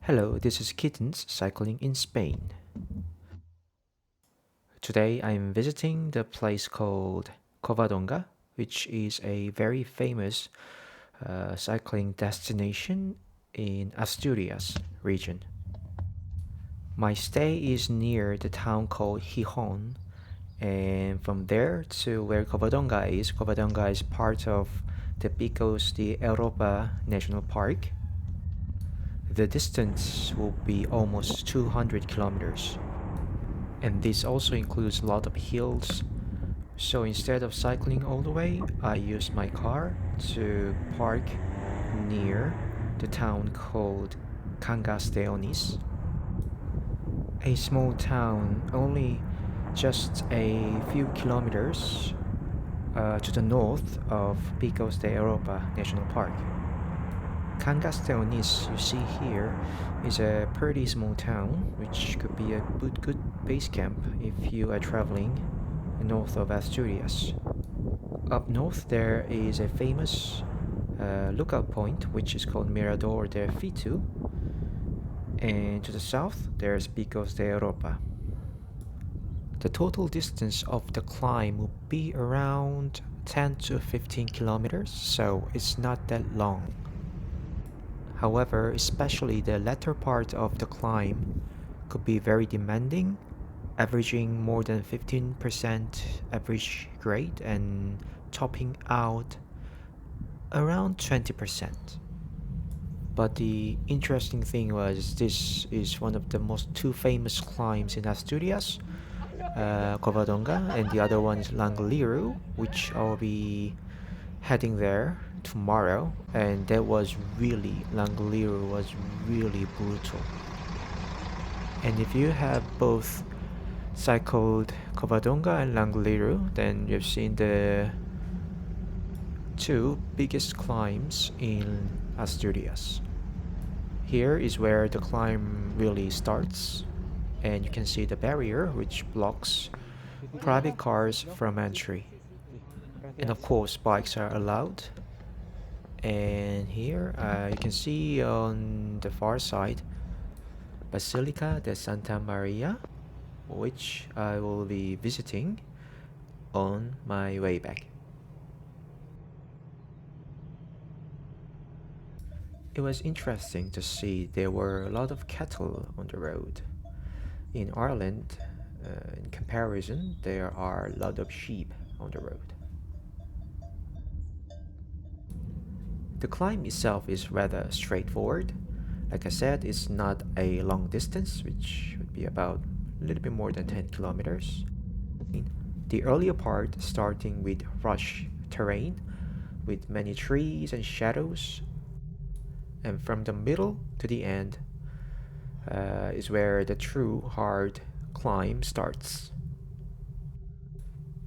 Hello, this is Kittens cycling in Spain. Today I'm visiting the place called Covadonga, which is a very famous cycling destination in Asturias region. My stay is near the town called Gijón, and from there to where Covadonga is part of the Picos de Europa National Park. The distance will be almost 200 kilometers. And this also includes a lot of hills. So instead of cycling all the way, I used my car to park near the town called Cangas de Onís, a small town only just a few kilometers to the north of Picos de Europa National Park. Cangas de Onís, you see here, is a pretty small town which could be a good base camp if you are traveling north of Asturias. Up north there is a famous lookout point which is called Mirador de Fitu, and to the south there's Picos de Europa. The total distance of the climb will be around 10 to 15 kilometers, so it's not that long. However, especially the latter part of the climb could be very demanding, averaging more than 15% average grade and topping out around 20%. But the interesting thing was this is one of the most two famous climbs in Asturias, Covadonga, and the other one is Langliru, which I'll be heading there tomorrow, and Langliru was really brutal. And if you have both cycled Covadonga and Langliru, then you've seen the two biggest climbs in Asturias. Here is where the climb really starts, and you can see the barrier which blocks private cars from entry. And of course, bikes are allowed. And here you can see on the far side Basilica de Santa Maria, which I will be visiting on my way back. It was interesting to see there were a lot of cattle on the road. In Ireland, in comparison, there are a lot of sheep on the road. The climb itself is rather straightforward. Like I said, it's not a long distance, which would be about a little bit more than 10 kilometers. The earlier part starting with rush terrain with many trees and shadows, and from the middle to the end is where the true hard climb starts.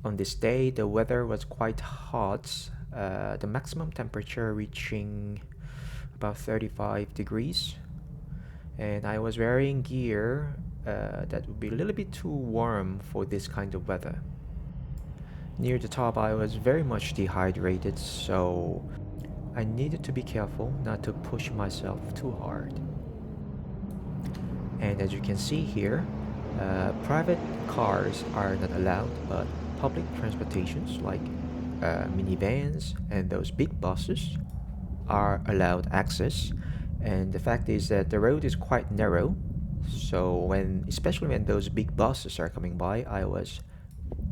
On this day, the weather was quite hot, the maximum temperature reaching about 35 degrees, and I was wearing gear that would be a little bit too warm for this kind of weather. Near the top, I was very much dehydrated, so I needed to be careful not to push myself too hard. And as you can see here, private cars are not allowed, but public transportations like minivans and those big buses are allowed access. And the fact is that the road is quite narrow, so especially when those big buses are coming by, I was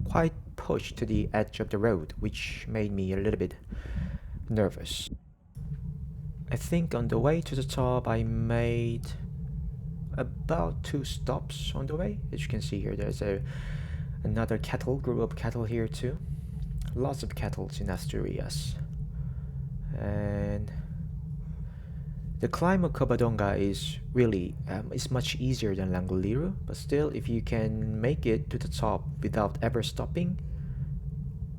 quite pushed to the edge of the road, which made me a little bit nervous. I think on the way to the top I made about 2 stops on the way. As you can see here, there's another group of cattle here too. Lots of cattle in Asturias. And the climb of Covadonga is really is much easier than Langliru, but still, if you can make it to the top without ever stopping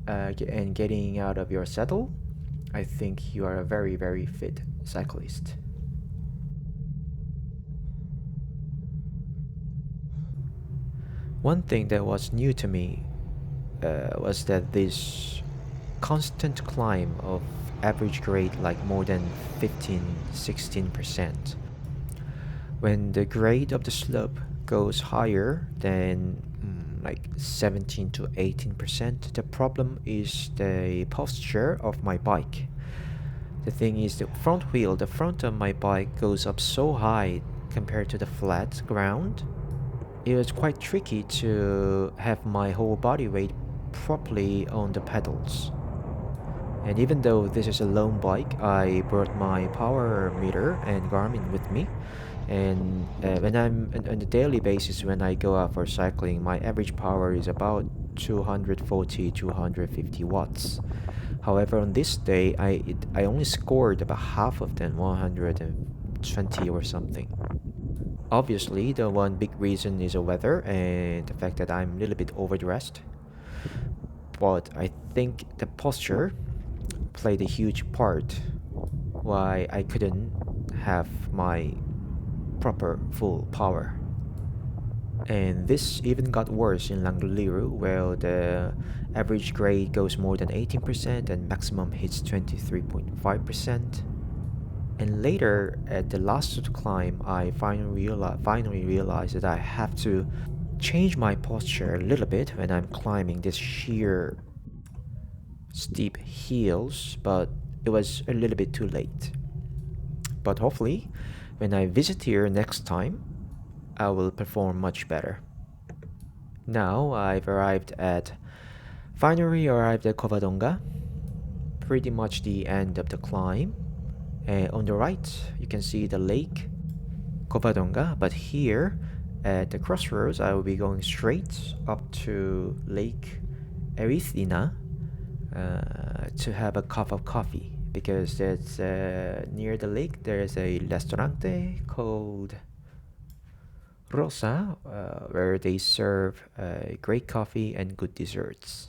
and getting out of your saddle, I think you are a very fit cyclist. One thing that was new to me was that this constant climb of average grade like more than 15-16% When the grade of the slope goes higher than like 17 to 18%, the problem is the posture of my bike. The thing is, the front wheel, the front of my bike goes up so high compared to the flat ground. It was quite tricky to have my whole body weight properly on the pedals. And even though this is a lone bike, I brought my power meter and Garmin with me. And when I'm on a daily basis, when I go out for cycling, my average power is about 240, 250 watts. However, on this day, I only scored about half of them, 120 or something. Obviously, the one big reason is the weather and the fact that I'm a little bit overdressed. But I think the posture played a huge part why I couldn't have my proper full power. And this even got worse in Langliru, where the average grade goes more than 18% and maximum hits 23.5%. And later, at the last climb, I finally realized that I have to change my posture a little bit when I'm climbing this sheer steep hills, but it was a little bit too late. But hopefully, when I visit here next time, I will perform much better. Now finally arrived at Covadonga, pretty much the end of the climb. And on the right, you can see the lake Covadonga, but here at the crossroads, I will be going straight up to Lake Erythina to have a cup of coffee because that's near the lake. There's a restaurante called Rosa where they serve great coffee and good desserts.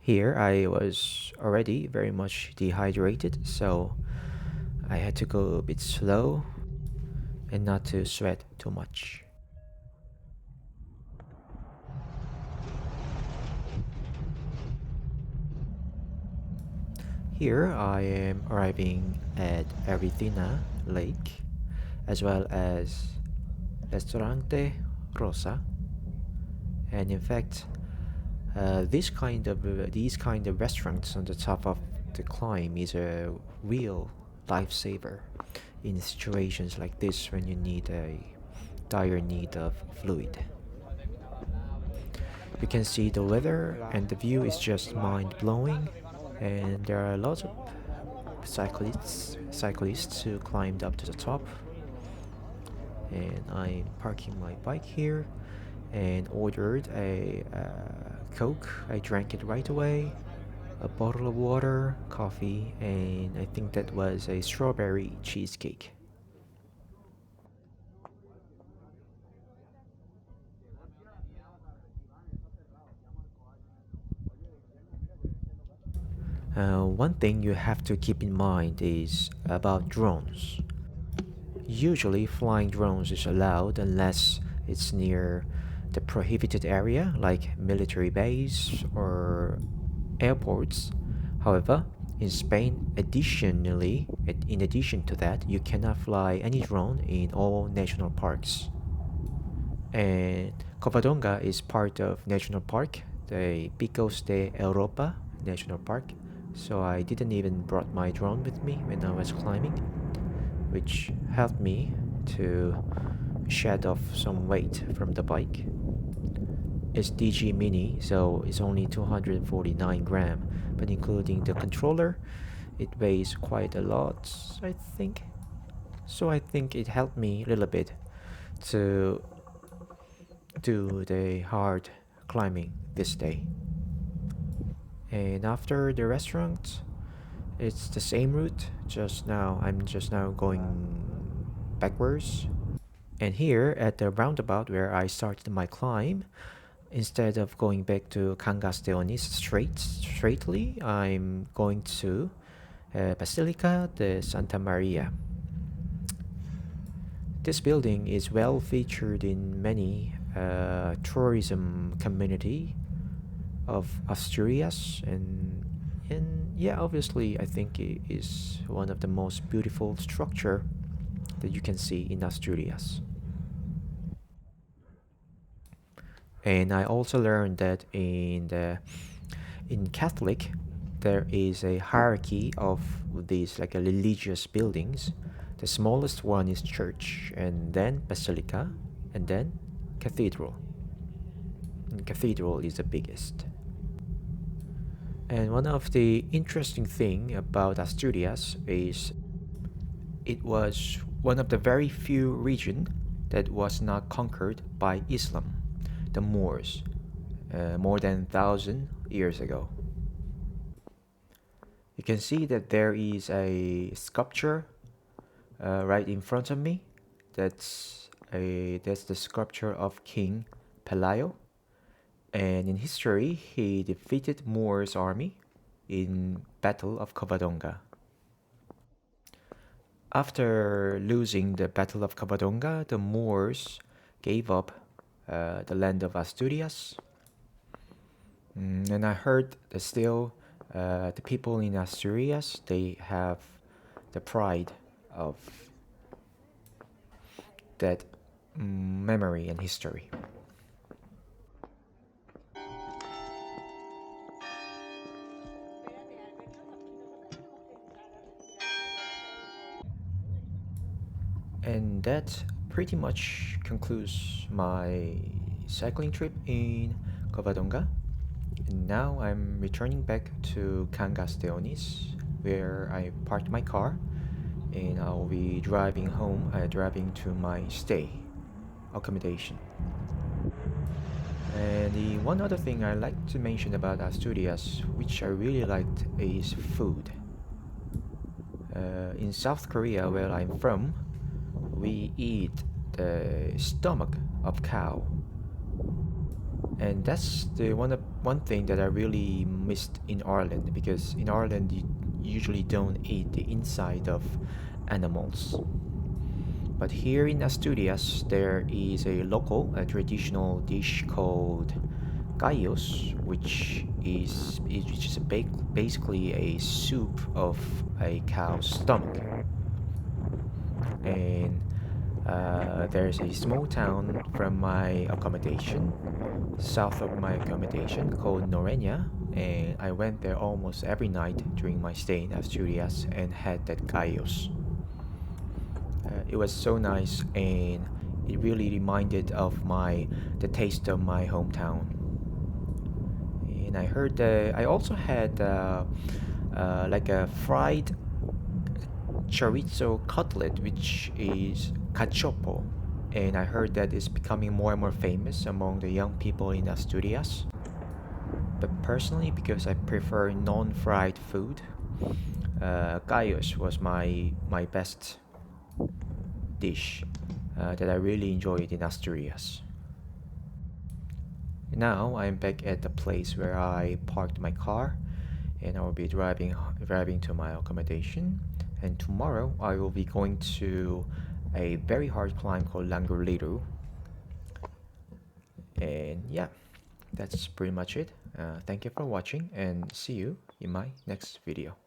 Here I was already very much dehydrated, so I had to go a bit slow and not to sweat too much. Here I am arriving at Erythina Lake as well as Restaurante Rosa, and in fact these kind of restaurants on the top of the climb is a real lifesaver in situations like this when you need a dire need of fluid. You can see the weather and the view is just mind-blowing, and there are lots of cyclists who climbed up to the top. And I'm parking my bike here and ordered a Coke. I drank it right away, a bottle of water, coffee, and I think that was a strawberry cheesecake. One thing you have to keep in mind is about drones. Usually, flying drones is allowed unless it's near the prohibited area like military base or airports. However, in Spain, in addition to that, you cannot fly any drone in all national parks. And Covadonga is part of national park, the Picos de Europa National Park. So I didn't even brought my drone with me when I was climbing, which helped me to shed off some weight from the bike. It's DG Mini, so it's only 249 gram, but including the controller, it weighs quite a lot, I think. So I think it helped me a little bit to do the hard climbing this day. And after the restaurant, it's the same route, I'm just now going backwards. And here at the roundabout where I started my climb, instead of going back to Cangas de Onis straightly, I'm going to Basilica de Santa Maria. This building is well featured in many tourism community of Asturias, and yeah, obviously I think it is one of the most beautiful structure that you can see in Asturias. And I also learned that in Catholic there is a hierarchy of these like religious buildings. The smallest one is church, and then basilica, and then cathedral. And cathedral is the biggest. And one of the interesting thing about Asturias is it was one of the very few region that was not conquered by Islam, the Moors, more than 1,000 years ago. You can see that there is a sculpture right in front of me. That's the sculpture of King Pelayo, and in history he defeated Moor's army in Battle of Covadonga. After losing the Battle of Covadonga, the Moors gave up the land of Asturias. And I heard that still the people in Asturias, they have the pride of that memory and history. And that pretty much concludes my cycling trip in Covadonga. And now I'm returning back to Cangas de Onis, where I parked my car, and I'll be driving home, driving to my stay accommodation. And the one other thing I like to mention about Asturias, which I really liked, is food. In South Korea, where I'm from, we eat the stomach of cow, and that's the one thing that I really missed in Ireland, because in Ireland you usually don't eat the inside of animals. But here in Asturias, there is a local, a traditional dish called callos, which is basically a soup of a cow's stomach. And there's a small town from my accommodation, south of my accommodation, called Norenia, and I went there almost every night during my stay in Asturias and had that callos. It was so nice, and it really reminded of the taste of my hometown. And I heard that I also had like a fried chorizo cutlet, which is cachopo, and I heard that it's becoming more and more famous among the young people in Asturias. But personally, because I prefer non-fried food, callos was my best dish that I really enjoyed in Asturias. Now I'm back at the place where I parked my car, and I will be driving to my accommodation. And tomorrow I will be going to a very hard climb called Langurliru. And yeah, that's pretty much it. Thank you for watching, and see you in my next video.